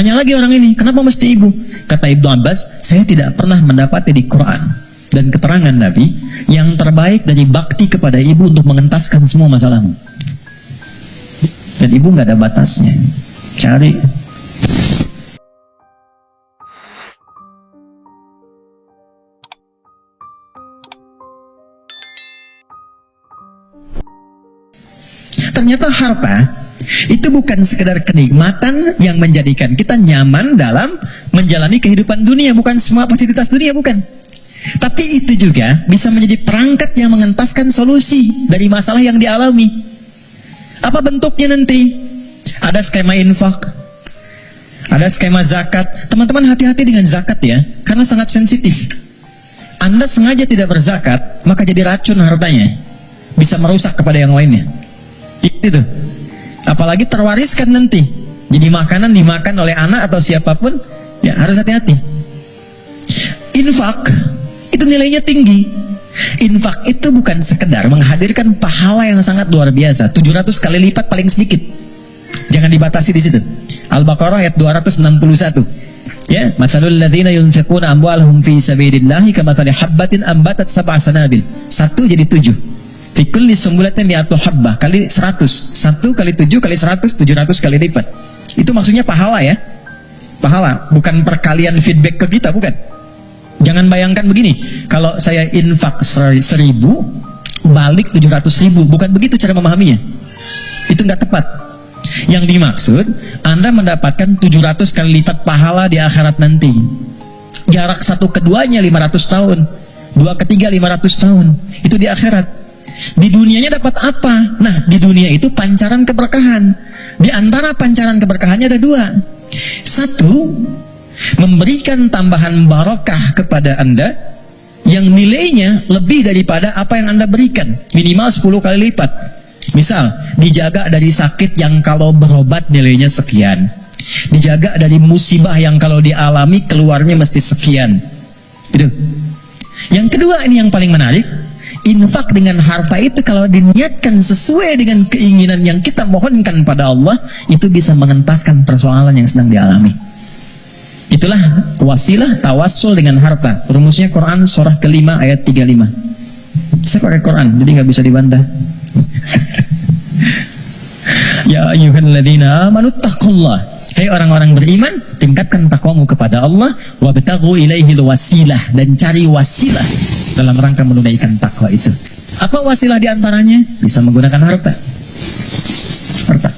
Tanya lagi orang ini, kenapa mesti ibu? Kata Ibnu Abbas, saya tidak pernah mendapati di Quran dan keterangan Nabi yang terbaik dari bakti kepada ibu untuk mengentaskan semua masalahmu. Dan ibu nggak ada batasnya. Cari. Ternyata harta itu bukan sekedar kenikmatan yang menjadikan kita nyaman dalam menjalani kehidupan dunia, bukan semua fasilitas dunia, bukan. Tapi itu juga bisa menjadi perangkat yang mengentaskan solusi dari masalah yang dialami. Apa bentuknya nanti? Ada skema infak, ada skema zakat. Teman-teman hati-hati dengan zakat ya, karena sangat sensitif. Anda sengaja tidak berzakat, maka jadi racun hartanya, bisa merusak kepada yang lainnya. Itu. Apalagi terwariskan nanti, jadi makanan dimakan oleh anak atau siapapun, ya harus hati-hati. Infak itu nilainya tinggi. Infak itu bukan sekedar menghadirkan pahala yang sangat luar biasa, 700 kali lipat paling sedikit. Jangan dibatasi di situ. Al-Baqarah ayat 261. Ya, masalul ladzina yunfiquna amwalahum fi sabilillahi kamathali habbatin ambatat sab'a sanabil. 1 jadi 7. Fi kulli sumbulatin mi'atu habbah kali 100. 1 kali 7 kali 100, 700 kali lipat. Itu maksudnya pahala ya. Pahala, bukan perkalian feedback ke kita, bukan. Jangan bayangkan begini, kalau saya infak 1000 balik 700.000, bukan begitu cara memahaminya. Itu nggak tepat. Yang dimaksud, Anda mendapatkan 700 kali lipat pahala di akhirat nanti. Jarak satu keduanya 500 tahun, 2 ke 3 500 tahun. Itu di akhirat. Di dunianya dapat apa? Nah, di dunia itu pancaran keberkahan. Di antara pancaran keberkahannya ada 2. 1, memberikan tambahan barokah kepada Anda yang nilainya lebih daripada apa yang Anda berikan, minimal 10 kali lipat. Misal, dijaga dari sakit yang kalau berobat nilainya sekian, dijaga dari musibah yang kalau dialami keluarnya mesti sekian. Itu. Yang kedua, ini yang paling menarik. Infak dengan harta itu kalau diniatkan sesuai dengan keinginan yang kita mohonkan pada Allah, itu bisa mengentaskan persoalan yang sedang dialami. Itulah wasilah tawassul dengan harta. Rumusnya Quran surah ke-5 ayat 35. Saya pakai Quran, jadi nggak bisa dibantah. Ya ayyuhalladzina amanu taqullah. Hai orang-orang beriman, tingkatkan takwamu kepada Allah, wabtaghu ilaihil wasilah, dan cari wasilah dalam rangka menunaikan takwa itu. Apa wasilah diantaranya? Bisa menggunakan harta. Harta.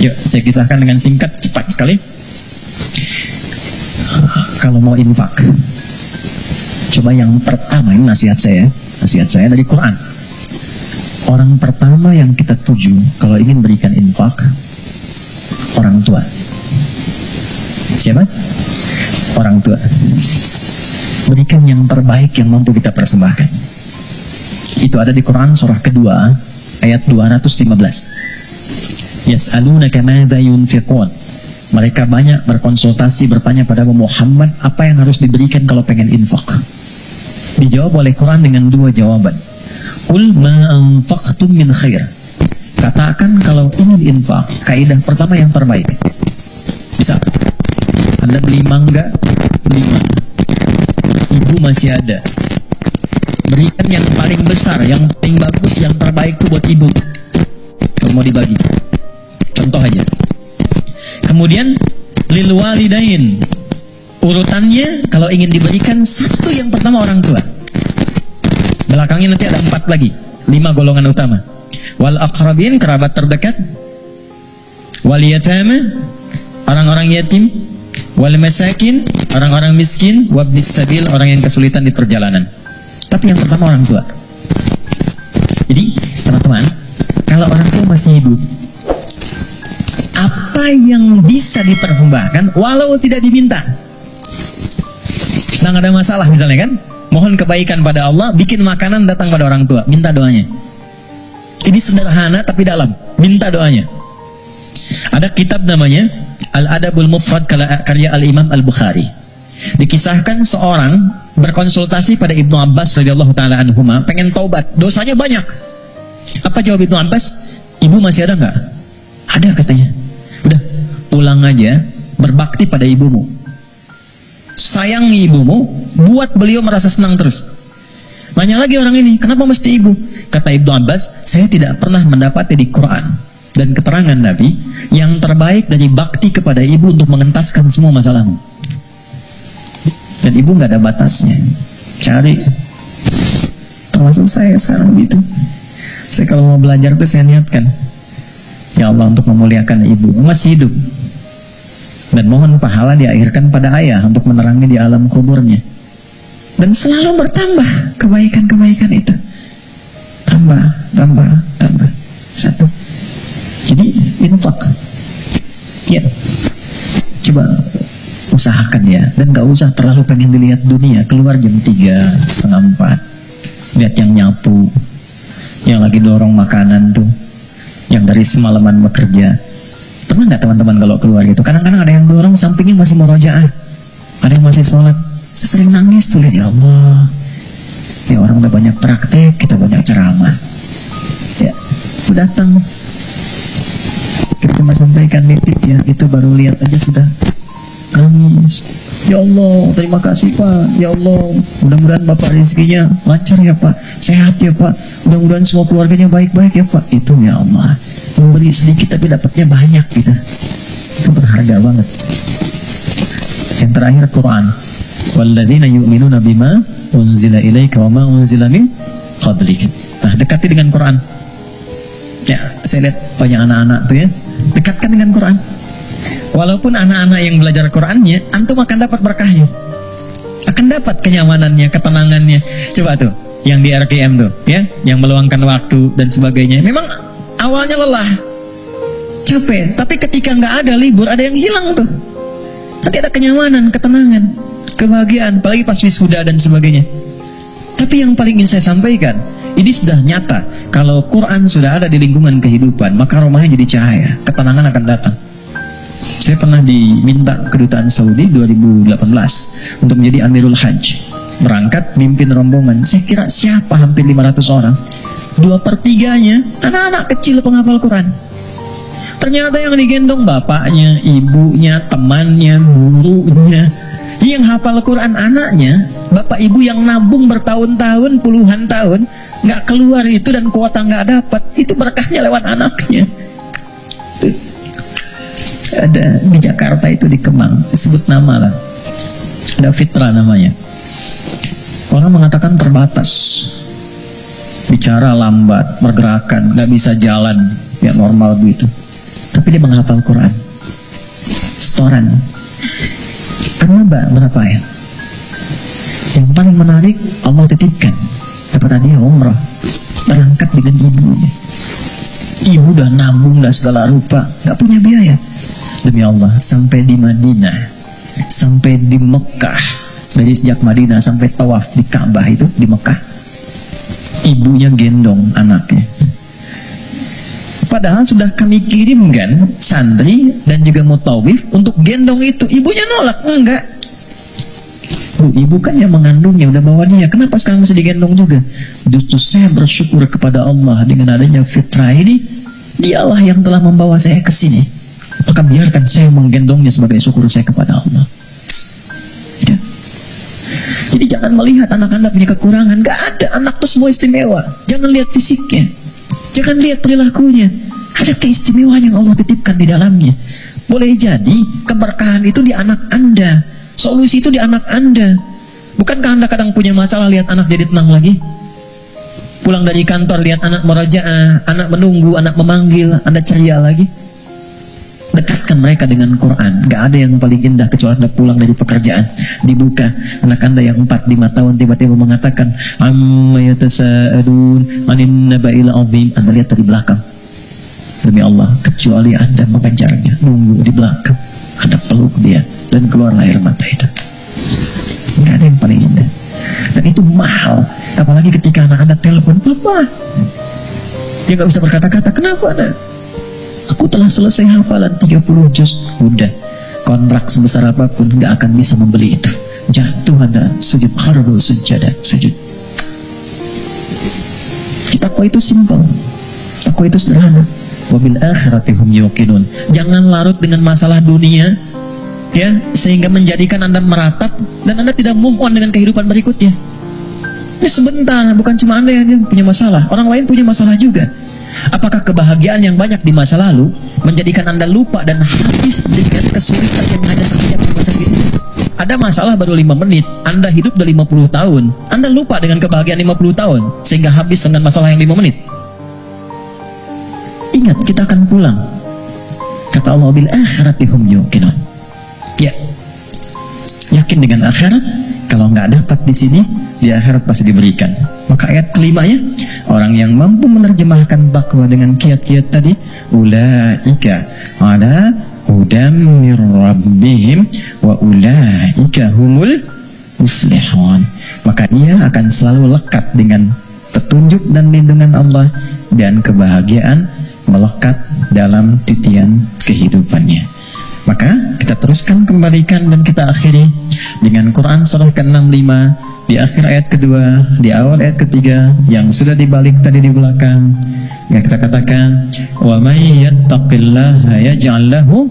Yuk, saya kisahkan dengan singkat, cepat sekali. Kalau mau infak, coba yang pertama, ini nasihat saya dari Quran. Orang pertama yang kita tuju kalau ingin berikan infak, orang tua. Siapa? Orang tua. Berikan yang terbaik yang mampu kita persembahkan. Itu ada di Quran surah kedua ayat 215. Yas'alunaka madza yunfiqun. Mereka banyak berkonsultasi, bertanya pada Muhammad apa yang harus diberikan kalau pengen infak. Dijawab oleh Quran dengan 2 jawaban. Qul ma anfaqtum min khair. Katakan kalau ingin infak, kaidah pertama yang terbaik. Bisa Anda beli mangga, beli mangga. Ibu masih ada, berikan yang paling besar, yang paling bagus, yang terbaik itu buat ibu. Kalau mau dibagi, contoh aja. Kemudian lil walidain, urutannya kalau ingin diberikan 1 yang pertama orang tua. Belakangnya nanti ada 4 lagi, 5 golongan utama. Wal aqrabin, kerabat terdekat. Wal yatama, orang-orang yatim. Wal masakin, orang-orang miskin. Wabnis sabil, orang yang kesulitan di perjalanan. Tapi yang pertama orang tua. Jadi teman-teman, kalau orang tua masih hidup, apa yang bisa dipersembahkan walau tidak diminta. Sedang ada masalah misalnya kan, mohon kebaikan pada Allah, bikin makanan datang pada orang tua, minta doanya. Ini sederhana tapi dalam, minta doanya. Ada kitab namanya Al-Adabul Mufrad karya Al-Imam Al-Bukhari. Dikisahkan seorang berkonsultasi pada Ibnu Abbas radhiyallahu taala anhuma, pengen taubat, dosanya banyak. Apa jawab Ibnu Abbas? Ibu masih ada nggak? Ada katanya. Udah, pulang aja, berbakti pada ibumu. Sayangi ibumu, buat beliau merasa senang terus. Nanya lagi orang ini, kenapa mesti ibu? Kata Ibnu Abbas, saya tidak pernah mendapati di Quran dan keterangan Nabi yang terbaik dari bakti kepada ibu untuk mengentaskan semua masalahmu. Dan ibu nggak ada batasnya. Cari, termasuk saya sekarang gitu. Saya kalau mau belajar tuh saya niatkan, ya Allah, untuk memuliakan ibu, masih hidup. Dan mohon pahala diakhirkan pada ayah untuk menerangi di alam kuburnya. Dan selalu bertambah kebaikan-kebaikan itu. Tambah. Satu. Jadi infak. Ya. Coba usahakan ya. Dan gak usah terlalu pengen dilihat dunia. Keluar jam 3, setengah 4. Lihat yang nyapu, yang lagi dorong makanan tuh, yang dari semalaman bekerja. Pernah nggak teman-teman kalau keluar gitu? Kadang-kadang ada yang dorong, sampingnya masih murojaah, ada yang masih sholat. Saya sering nangis tuh, lihat, ya Allah, ya orang udah banyak praktek, kita banyak ceramah. Ya, aku datang, kita cuma sampaikan nitip ya, itu baru lihat aja sudah nangis. Ya Allah, terima kasih Pak. Ya Allah, mudah-mudahan Bapak rezekinya lancar ya Pak, sehat ya Pak, mudah-mudahan semua keluarganya baik-baik ya Pak. Itu ya Allah, memberi sedikit tapi dapatnya banyak gitu. Itu berharga banget. Yang terakhir Quran, walladzina yu'minuna bima unzila ilaika wa ma unzila min qablik. Nah, dekati dengan Quran. Ya, saya lihat banyak anak-anak tuh ya, dekatkan dengan Quran. Walaupun anak-anak yang belajar Qurannya, antum akan dapat berkahnya, akan dapat kenyamanannya, ketenangannya. Coba tuh, yang di RKM tuh, ya, yang meluangkan waktu dan sebagainya. Memang awalnya lelah, capek, tapi ketika nggak ada libur, ada yang hilang tuh. Nanti ada kenyamanan, ketenangan, kebahagiaan, apalagi pas wisuda dan sebagainya. Tapi yang paling ingin saya sampaikan, ini sudah nyata. Kalau Quran sudah ada di lingkungan kehidupan, maka rumahnya jadi cahaya, ketenangan akan datang. Saya pernah diminta kedutaan Saudi 2018 untuk menjadi Amirul Hajj, berangkat mimpin rombongan. Saya kira siapa, hampir 500 orang, 2/3-nya anak-anak kecil penghafal Quran. Ternyata yang digendong bapaknya, ibunya, temannya, gurunya. Yang hafal Quran anaknya, bapak ibu yang nabung bertahun-tahun, puluhan tahun, nggak keluar itu dan kuota nggak dapat, itu berkahnya lewat anaknya. Ada di Jakarta itu, di Kemang, disebut nama lah, ada Fitra namanya. Orang mengatakan terbatas, bicara lambat, pergerakan, nggak bisa jalan ya normal begitu, tapi dia menghafal Quran setoran. Karena berapa ya? Yang paling menarik, Allah titipkan dapat hadiah umrah, berangkat dengan ibunya. Ibu udah nabung, udah segala rupa, nggak punya biaya. Demi Allah, sampai di Madinah, sampai di Mekah, dari sejak Madinah sampai tawaf di Ka'bah itu di Mekah, ibunya gendong anaknya. Padahal sudah kami kirimkan santri dan juga mutawif untuk gendong itu, ibunya nolak, enggak. Ibu kan yang mengandungnya, udah bawa dia, kenapa sekarang masih digendong juga? Justru saya bersyukur kepada Allah dengan adanya fitrah ini, dialah yang telah membawa saya ke sini. Maka biarkan saya menggendongnya sebagai syukur saya kepada Allah. Ya. Jadi jangan melihat anak Anda punya kekurangan. Gak ada, anak itu semua istimewa. Jangan lihat fisiknya, jangan lihat perilakunya. Ada keistimewaan yang Allah titipkan di dalamnya. Boleh jadi keberkahan itu di anak Anda, solusi itu di anak Anda. Bukankah Anda kadang punya masalah, lihat anak jadi tenang lagi? Pulang dari kantor lihat anak merajaah, anak menunggu, anak memanggil, Anda ceria lagi. Dekatkan mereka dengan Quran. Gak ada yang paling indah kecuali Anda pulang dari pekerjaan, dibuka anak Anda yang 4-5 tahun tiba-tiba mengatakan amma yatasa'alun anin naba'il azim. Anda lihat dari belakang, demi Allah, kecuali Anda mengejarnya, nunggu di belakang, Anda peluk dia dan keluar air mata itu. Gak ada yang paling indah. Dan itu mahal. Apalagi ketika anak Anda telepon, Papa, dia gak bisa berkata-kata. Kenapa Anda? Aku telah selesai hafalan 30 juz. Udah, kontrak sebesar apapun gak akan bisa membeli itu. Jatuh Anda sujud, kharbu sujadah, sujud. Takwa itu simpel, takwa itu sederhana. Wabil akhirati hum yuqinun. Jangan larut dengan masalah dunia, ya, sehingga menjadikan Anda meratap dan Anda tidak move on dengan kehidupan berikutnya. Ini sebentar, bukan cuma Anda yang punya masalah, orang lain punya masalah juga. Apakah kebahagiaan yang banyak di masa lalu menjadikan Anda lupa dan habis dengan kesulitan yang hanya sekejap di masa ini? Ada masalah baru 5 menit, Anda hidup udah 50 tahun, Anda lupa dengan kebahagiaan 50 tahun, sehingga habis dengan masalah yang 5 menit. Ingat, kita akan pulang. Kata Allah, bil akhirati hum yuqinun. Ya, yakin dengan akhirat. Kalau nggak dapat di sini, di akhirat pasti diberikan. Maka ayat kelimanya, orang yang mampu menerjemahkan takwa dengan kiat-kiat tadi, ulaika ala hudam mir rabbihim wa ulaika humul muflihun. Maka ia akan selalu lekat dengan petunjuk dan lindungan Allah, dan kebahagiaan melekat dalam titian kehidupannya. Maka kita teruskan, kembalikan, dan kita akhiri dengan Quran surah ke-65 di akhir ayat kedua, di awal ayat ketiga yang sudah dibalik tadi di belakang. Yang kita katakan, wa may yattaqillaha yaj'al lahu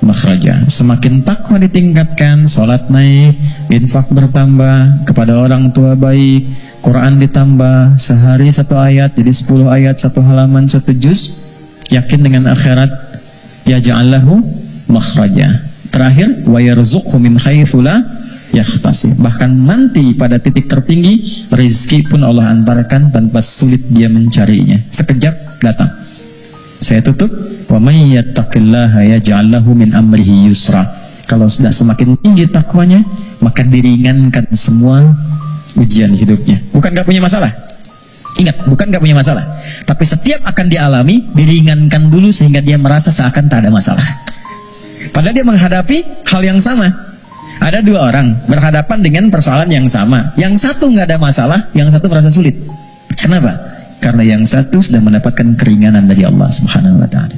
makhraja. Semakin takwa ditingkatkan, salat naik, infak bertambah, kepada orang tua baik, Quran ditambah, sehari 1 ayat jadi 10 ayat, 1 halaman, 1 juz. Yakin dengan akhirat, yaj'al lahu makhraja. Terakhir, wa yarzuqhu min haitsu la yahtasib. Bahkan nanti pada titik tertinggi, rezeki pun Allah antarkan tanpa sulit dia mencarinya. Sekejap datang. Saya tutup, wa may yattaqillaha yaj'al lahu min amrihi yusra. Kalau sudah semakin tinggi takwanya, maka diringankan semua ujian hidupnya. Bukan gak punya masalah. Ingat, bukan gak punya masalah, tapi setiap akan dialami, diringankan dulu sehingga dia merasa seakan tak ada masalah. Padahal dia menghadapi hal yang sama. Ada 2 orang berhadapan dengan persoalan yang sama. Yang satu nggak ada masalah, yang satu merasa sulit. Kenapa? Karena yang satu sudah mendapatkan keringanan dari Allah Subhanahu wa Ta'ala.